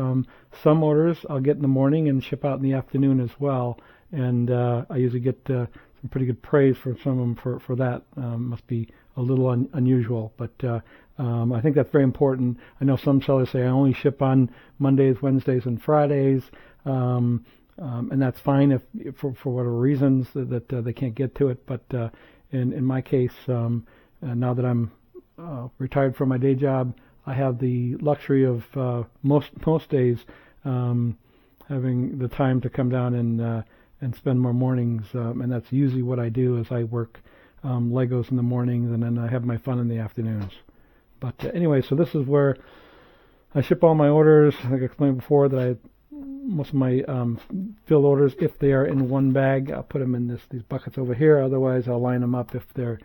Some orders I'll get in the morning and ship out in the afternoon as well. And I usually get some pretty good praise from some of them for that. Must be a little unusual, but I think that's very important. I know some sellers say I only ship on Mondays, Wednesdays, and Fridays, and that's fine if for whatever reasons that they can't get to it. But in my case, now that I'm retired from my day job, I have the luxury of most days having the time to come down and spend more mornings, and that's usually what I do. Is I work Legos in the mornings, and then I have my fun in the afternoons. But anyway, so this is where I ship all my orders. Like I explained before, that most of my filled orders, if they are in one bag, I'll put them in these buckets over here. Otherwise, I'll line them up if they're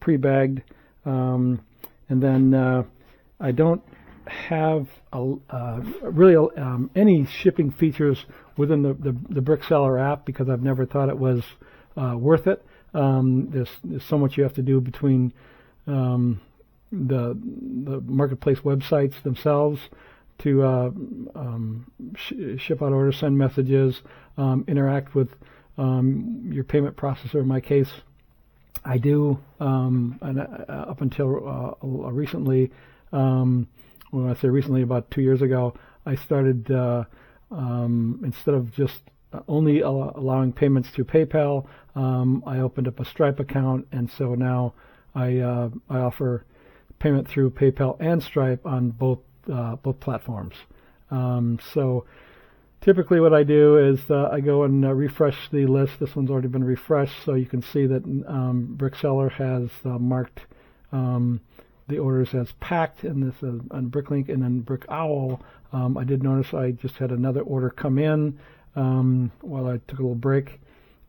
pre-bagged. And then I don't have really any shipping features within the BrickSeller app because I've never thought it was worth it. There's so much you have to do between the marketplace websites themselves to ship out orders, send messages, interact with your payment processor. In my case, I do, and up until recently, when I say recently, about 2 years ago, I started instead of just only allowing payments through PayPal, I opened up a Stripe account, and so now I offer payment through PayPal and Stripe on both platforms. So typically what I do is I go and refresh the list. This one's already been refreshed, so you can see that BrickSeller has marked the orders as packed, and this on BrickLink and then Brick Owl. I did notice I just had another order come in while I took a little break,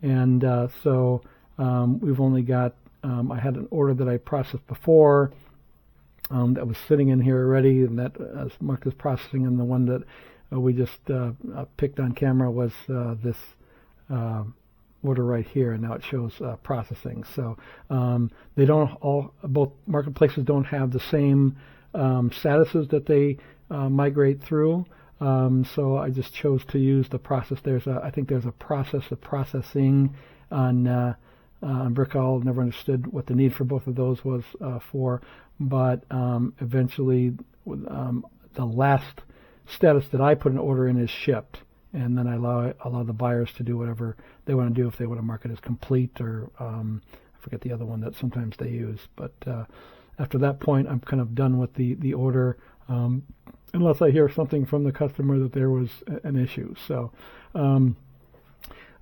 and so we've only got, I had an order that I processed before that was sitting in here already, and that is marked as processing, and the one that we just picked on camera was this order right here, and now it shows processing. So they don't both marketplaces don't have the same statuses that they migrate through. So I just chose to use the process. I think there's a process of processing on Brick Owl. Never understood what the need for both of those was for, but eventually the last status that I put an order in is shipped, and then I allow the buyers to do whatever they want to do, if they want to mark it as complete or I forget the other one that sometimes they use. But after that point, I'm kind of done with the order, unless I hear something from the customer that there was an issue. So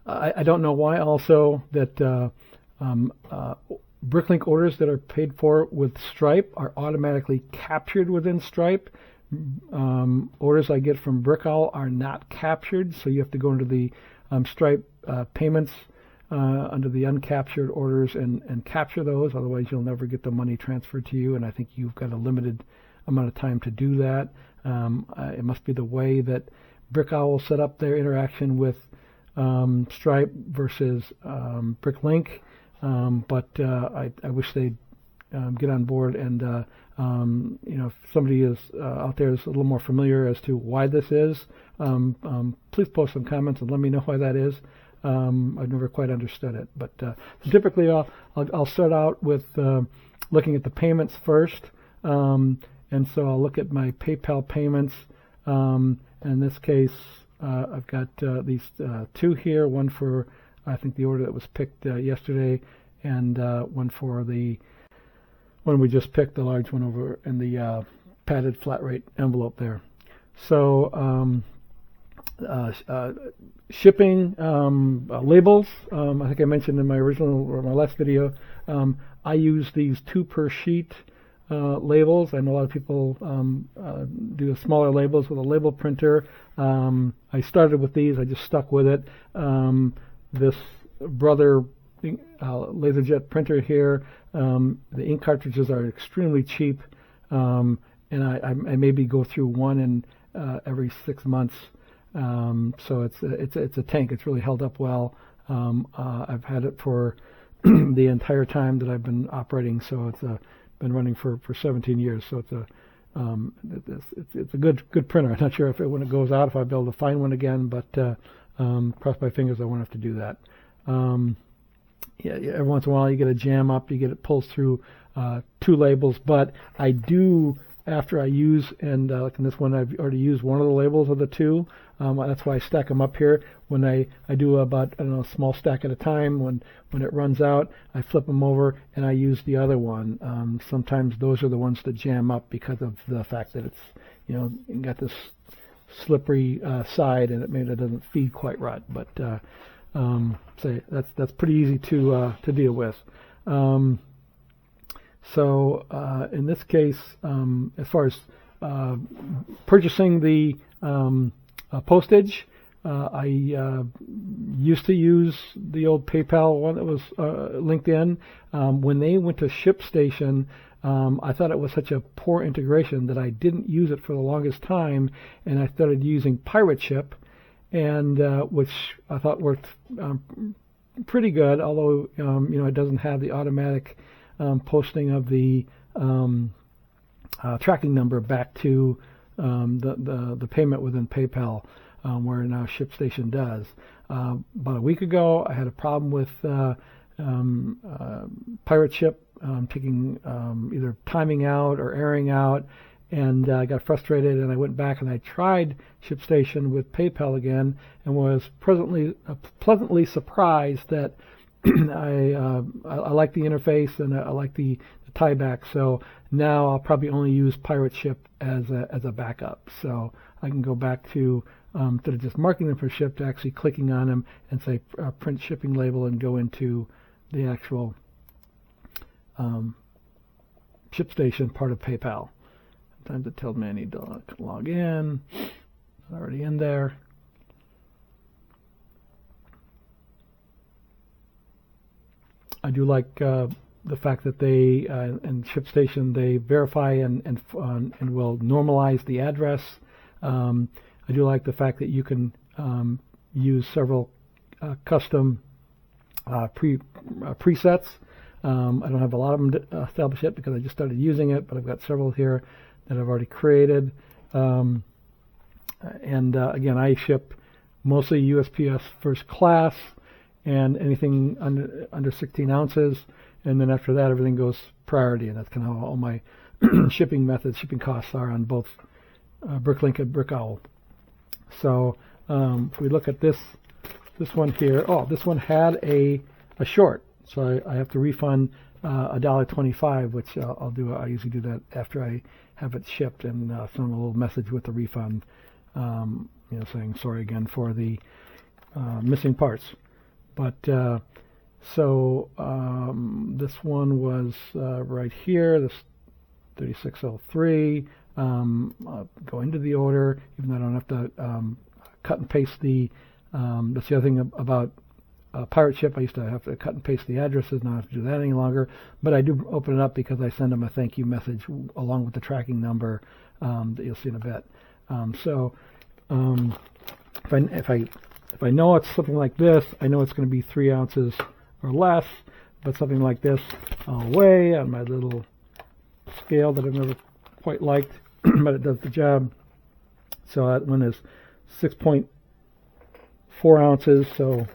I don't know why also that BrickLink orders that are paid for with Stripe are automatically captured within Stripe. Orders I get from Brick Owl are not captured, so you have to go into the Stripe payments under the uncaptured orders and capture those. Otherwise, you'll never get the money transferred to you, and I think you've got a limited amount of time to do that. It must be the way that Brick Owl set up their interaction with Stripe versus BrickLink, but I wish they'd get on board and if somebody is out there is a little more familiar as to why this is, please post some comments and let me know why that is. I've never quite understood it, but typically I'll start out with looking at the payments first, and so I'll look at my PayPal payments. In this case, I've got these two here, one for I think the order that was picked yesterday, and one for the one we just picked, the large one over in the padded flat rate envelope there. So shipping labels, I think I mentioned in my original or my last video, I use these 2 per sheet labels. I know a lot of people do smaller labels with a label printer. I started with these. I just stuck with it. This Brother LaserJet printer here, the ink cartridges are extremely cheap, and I maybe go through one in every 6 months. So it's a tank. It's really held up well. I've had it for the entire time that I've been operating, so it's been running for 17 years. So it's a good printer. I'm not sure if when it goes out if I'll be able to find one again, but cross my fingers I won't have to do that. Every once in a while you get a jam up, it pulls through 2 labels, but I do, after I use, and like in this one I've already used one of the labels of the 2, that's why I stack them up here. When I do about, a small stack at a time, when it runs out, I flip them over and I use the other one. Sometimes those are the ones that jam up because of the fact that it's, got this slippery side and it doesn't feed quite right, but so that's pretty easy to deal with. So in this case, as far as purchasing the postage, I used to use the old PayPal one that was linked in. When they went to ShipStation, I thought it was such a poor integration that I didn't use it for the longest time, and I started using Pirate Ship, and which I thought worked pretty good, although it doesn't have the automatic posting of the tracking number back to the payment within PayPal, where now ShipStation does. About a week ago, I had a problem with Pirate Ship taking either timing out or airing out, and I got frustrated, and I went back and I tried ShipStation with PayPal again, and was pleasantly surprised that I like the interface and I like the tieback. So now I'll probably only use Pirate Ship as a backup. So I can go back to instead of just marking them for ship, to actually clicking on them and say print shipping label and go into the actual ShipStation part of PayPal. Sometimes it tells me I need to log in. It's already in there. I do like the fact that they in ShipStation they verify and will normalize the address. I do like the fact that you can use several custom presets. I don't have a lot of them established yet because I just started using it, but I've got several here that I've already created. And again, I ship mostly USPS first class and anything under 16 ounces, and then after that everything goes priority, and that's kind of how all my shipping costs are on both BrickLink and Brick Owl. So if we look at this one here, this one had a short, so I have to refund $1.25, which I'll do. I usually do that after I have it shipped and send a little message with the refund, saying sorry again for the missing parts. But so this one was right here, this 3603. I'll go into the order, even though I don't have to cut and paste the. That's the other thing about Pirate Ship. I used to have to cut and paste the addresses. Now I don't have to do that any longer. But I do open it up because I send them a thank you message along with the tracking number that you'll see in a bit. If I know it's something like this, I know it's going to be 3 ounces or less. But something like this, I'll weigh on my little scale that I've never quite liked, but it does the job. So that one is 6.4 ounces. So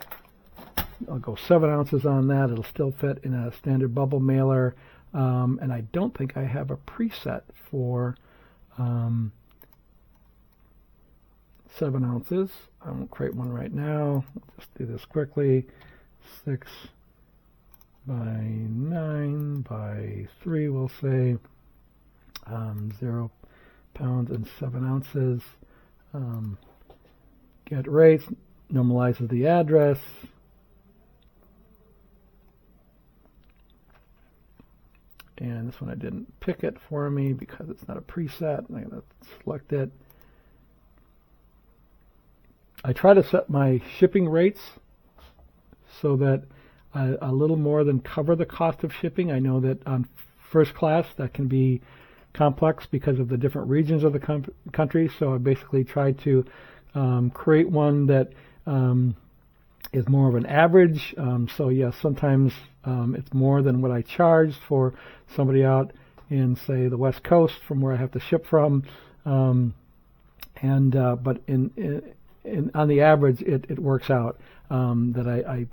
I'll go 7 ounces on that. It'll still fit in a standard bubble mailer. And I don't think I have a preset for 7 ounces. I won't create one right now. I'll just do this quickly. 6 by 9 by 3, we'll say. 0 pounds and 7 ounces. Get rates, normalizes the address. And this one I didn't pick it for me because it's not a preset. I'm going to select it. I try to set my shipping rates so that a little more than cover the cost of shipping. I know that on first class that can be complex because of the different regions of the country. So I basically try to create one that is more of an average. So yes, sometimes it's more than what I charged for somebody out in, say, the West Coast from where I have to ship from. But on the average, it works out that I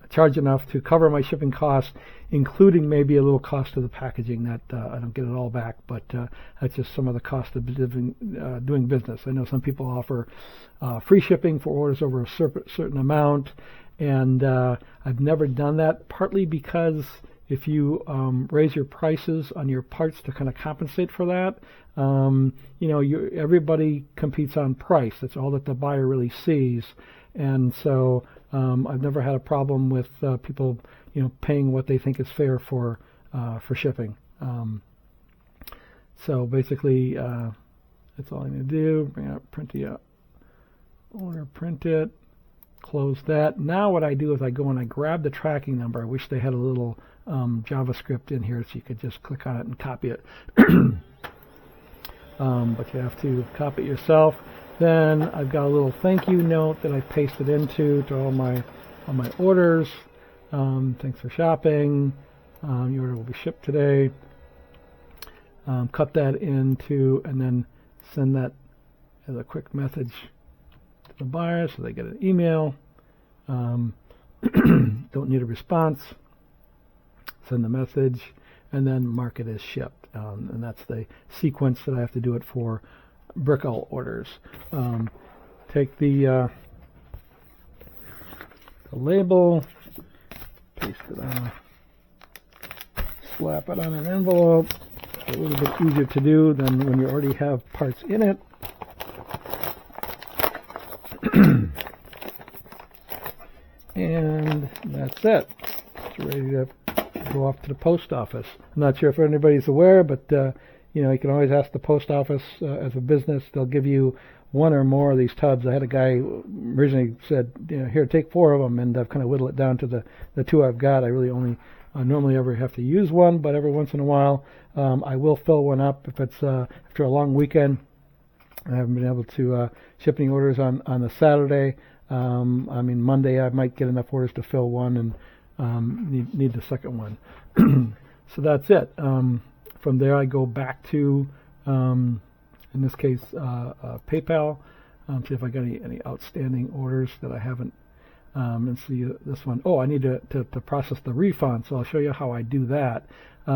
charge enough to cover my shipping costs, including maybe a little cost of the packaging that I don't get it all back, but that's just some of the cost of doing business. I know some people offer free shipping for orders over a certain amount, and I've never done that, partly because if you raise your prices on your parts to kind of compensate for that, everybody competes on price. That's all that the buyer really sees. And so I've never had a problem with people, paying what they think is fair for shipping. So basically, that's all I need to do. Bring up, print the order, print it, close that. Now what I do is I go and I grab the tracking number. I wish they had a little JavaScript in here so you could just click on it and copy it. But you have to copy it yourself. Then I've got a little thank you note that I pasted into all my orders. Thanks for shopping. Your order will be shipped today. Cut that into and then send that as a quick message to the buyer so they get an email. Don't need a response. Send the message and then mark it as shipped. And that's the sequence that I have to do it for Brick Owl orders. Take the label, paste it on, slap it on an envelope. It's a little bit easier to do than when you already have parts in it. And that's it. It's ready to go off to the post office. I'm not sure if anybody's aware, but you can always ask the post office as a business. They'll give you one or more of these tubs. I had a guy who originally said, here, take 4 of them, and I've kind of whittled it down to the 2 I've got. I really only normally ever have to use one, but every once in a while I will fill one up if it's after a long weekend. I haven't been able to ship any orders on a Saturday. Monday I might get enough orders to fill one and need the second one. So that's it. From there I go back to, in this case, PayPal, see if I got any outstanding orders that I haven't. And see this one. Oh, I need to process the refund, so I'll show you how I do that. I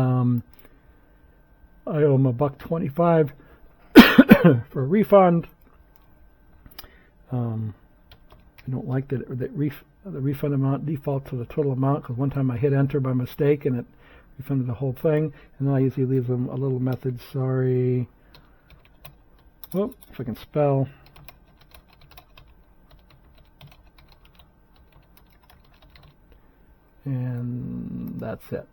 owe them $1.25 for a refund. I don't like that the refund amount default to the total amount, because one time I hit enter by mistake and it refunded the whole thing. And then I usually leave them a little message, sorry. Oh, if I can spell. And that's it.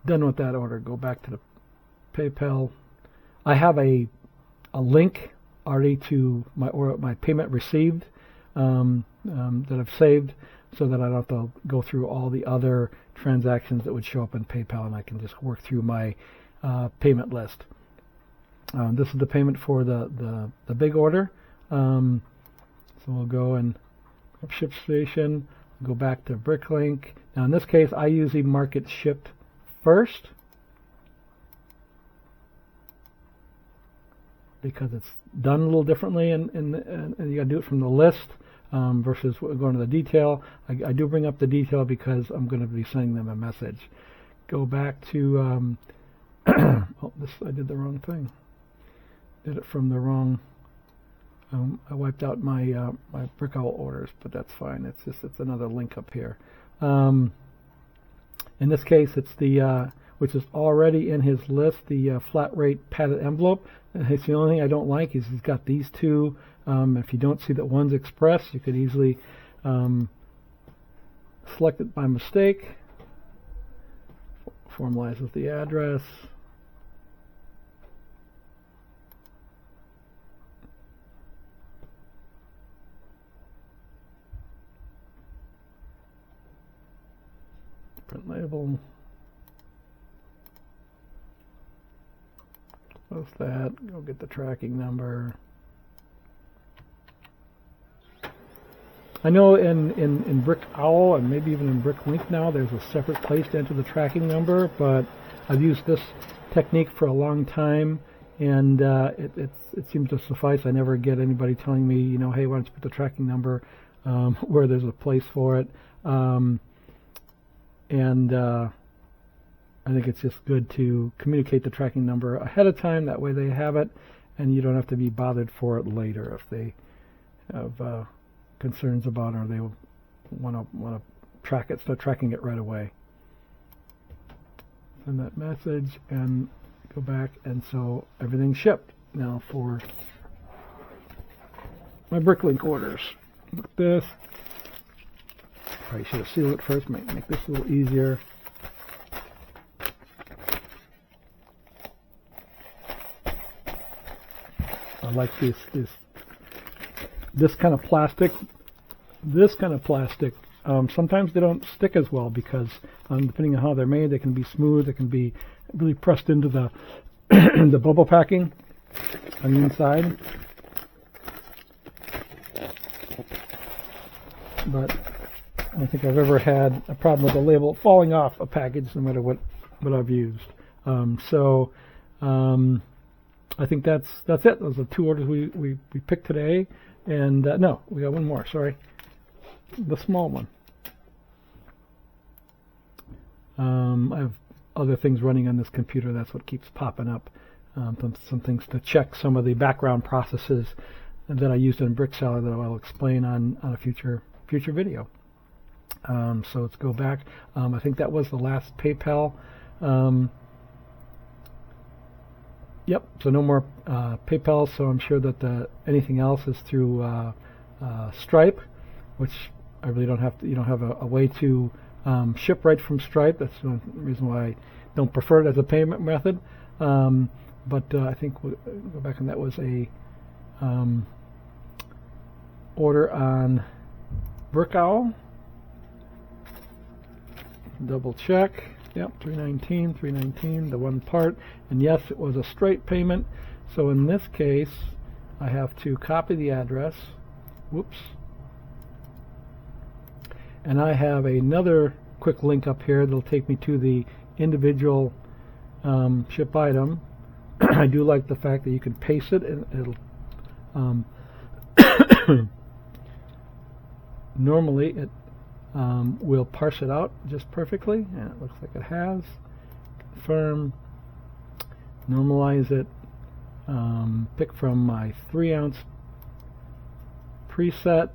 Done with that order. Go back to the PayPal. I have a link already to my payment received that I've saved, so that I don't have to go through all the other transactions that would show up in PayPal, and I can just work through my payment list. This is the payment for the big order. So we'll go and ship station, go back to BrickLink. Now in this case, I usually mark it shipped first, because it's done a little differently, and you got to do it from the list versus going to the detail. I do bring up the detail because I'm going to be sending them a message. Go back to oh, I did the wrong thing. Did it from the wrong. I wiped out my my Brick Owl orders, but that's fine. It's another link up here. In this case, it's the which is already in his list, the flat rate padded envelope. It's the only thing I don't like is he's got these two. If you don't see that one's express, you could easily select it by mistake. Formalizes the address. Print label. Close that. Go get the tracking number. I know in Brick Owl and maybe even in BrickLink now, there's a separate place to enter the tracking number, but I've used this technique for a long time, and it seems to suffice. I never get anybody telling me, you know, hey, why don't you put the tracking number where there's a place for it. I think it's just good to communicate the tracking number ahead of time. That way they have it, and you don't have to be bothered for it later if they have concerns about it, or they want to track it. Start tracking it right away. Send that message and go back, and so everything's shipped now for my BrickLink orders. Look at this. Probably should have sealed it first. Make this a little easier. I like this kind of plastic. This kind of plastic. Sometimes they don't stick as well because depending on how they're made, they can be smooth. They can be really pressed into the the bubble packing on the inside. But I don't think I've ever had a problem with the label falling off a package, no matter what I've used. I think that's it. Those are two orders we picked today, and no, we got one more. Sorry, the small one. I have other things running on this computer. That's what keeps popping up. Some things to check some of the background processes that I used in BrickSeller that I'll explain on a future video. So let's go back. I think that was the last PayPal. Yep. So no more PayPal. So I'm sure that anything else is through Stripe, which I really don't have to. You don't have a way to ship right from Stripe. That's the reason why I don't prefer it as a payment method. But I think we'll go back, and that was a order on Brick Owl. Double check. Yep, $319, the one part. And yes, it was a straight payment. So in this case, I have to copy the address. Whoops. And I have another quick link up here that'll take me to the individual ship item. I do like the fact that you can paste it, and it'll normally it will parse it out just perfectly, and it looks like it has. Confirm, normalize it, pick from my 3-ounce preset.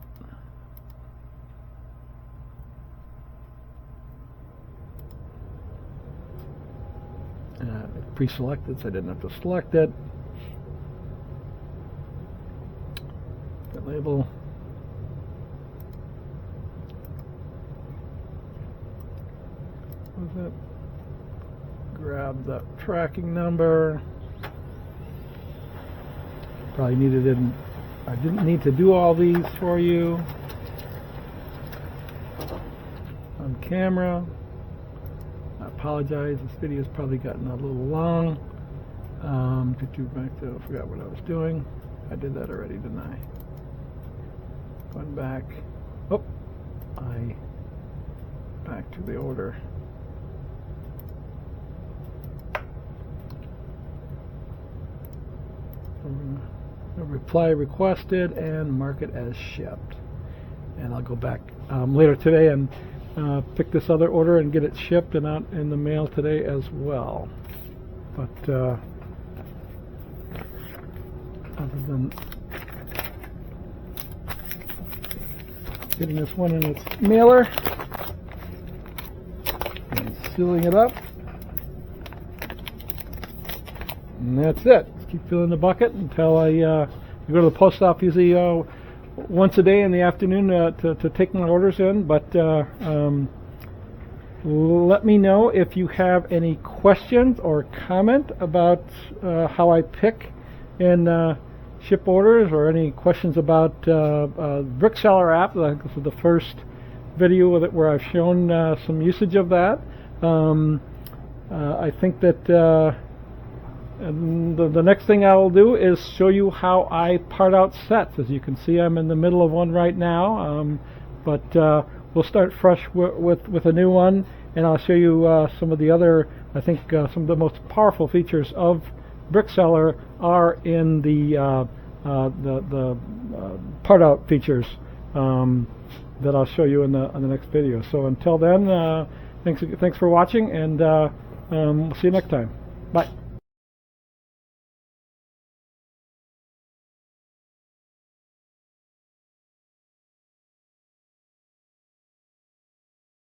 Pre-selected, so I didn't have to select it. The label. What was it? Grab the tracking number. Probably needed it. I didn't need to do all these for you on camera. I apologize. This video's probably gotten a little long. Back to, I forgot what I was doing. I did that already, didn't I? Going back. Oh, back to the order. Reply requested and mark it as shipped. And I'll go back later today and pick this other order and get it shipped and out in the mail today as well. But other than getting this one in its mailer and sealing it up, and that's it. Keep filling the bucket until I go to the post office usually once a day in the afternoon to take my orders in. But let me know if you have any questions or comment about how I pick and ship orders, or any questions about BrickSeller app. I think this is the first video with it where I've shown some usage of that. I think that and the next thing I will do is show you how I part out sets. As you can see, I'm in the middle of one right now, but we'll start fresh with a new one, and I'll show you some of the other, I think some of the most powerful features of BrickSeller are in the part out features that I'll show you in the next video. So until then, thanks for watching, and we'll see you next time. Bye.